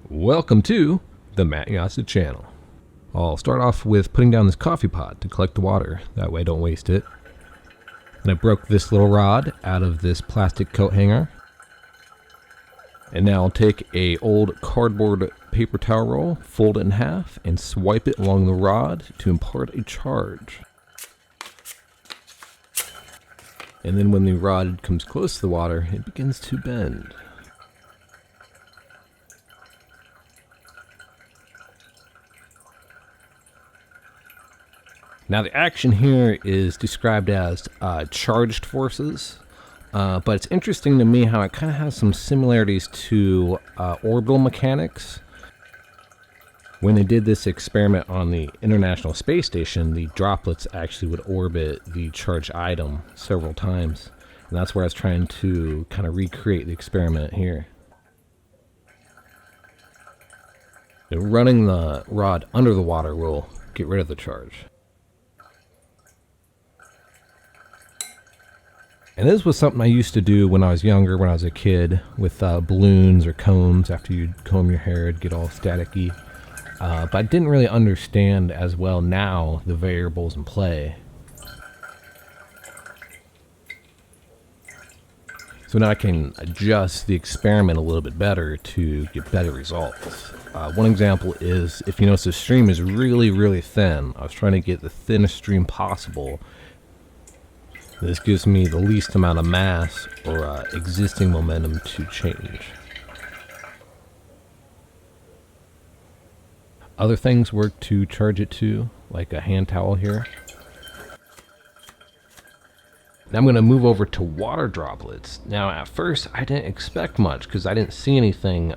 Welcome to the Matt Jasa channel. I'll start off with putting down this coffee pot to collect the water, that way I don't waste it. And I broke this little rod out of this plastic coat hanger. And now I'll take a old cardboard paper towel roll, fold it in half, and swipe it along the rod to impart a charge. And then when the rod comes close to the water, it begins to bend. Now the action here is described as charged forces, but it's interesting to me how it kind of has some similarities to orbital mechanics. When they did this experiment on the International Space Station, the droplets actually would orbit the charged item several times, and that's where I was trying to kind of recreate the experiment here. And running the rod under the water will get rid of the charge. And this was something I used to do when I was younger, when I was a kid, with balloons or combs. After you'd comb your hair, it'd get all staticky. But I didn't really understand as well now the variables in play. So now I can adjust the experiment a little bit better to get better results. One example is, if you notice the stream is really, really thin. I was trying to get the thinnest stream possible. This gives me the least amount of mass or existing momentum to change. Other things work to charge it to, like a hand towel here. Now I'm going to move over to water droplets. Now at first I didn't expect much because I didn't see anything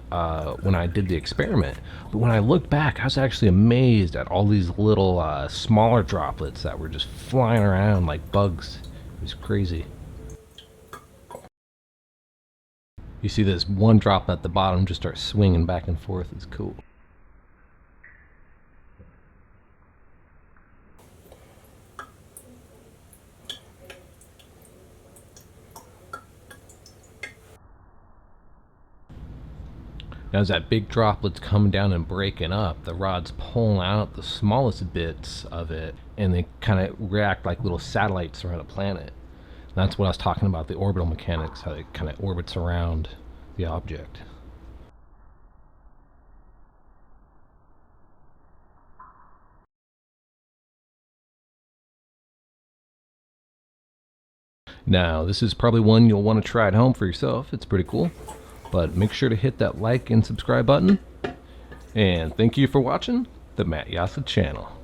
when I did the experiment. But when I looked back, I was actually amazed at all these little smaller droplets that were just flying around like bugs. It was crazy. You see this one drop at the bottom just start swinging back and forth. It's cool. Now as that big droplet's coming down and breaking up, the rod's pulling out the smallest bits of it, and they kind of react like little satellites around a planet. And that's what I was talking about, the orbital mechanics, how it kind of orbits around the object. Now this is probably one you'll want to try at home for yourself. It's pretty cool. But make sure to hit that like and subscribe button. And thank you for watching the Matt Jasa channel.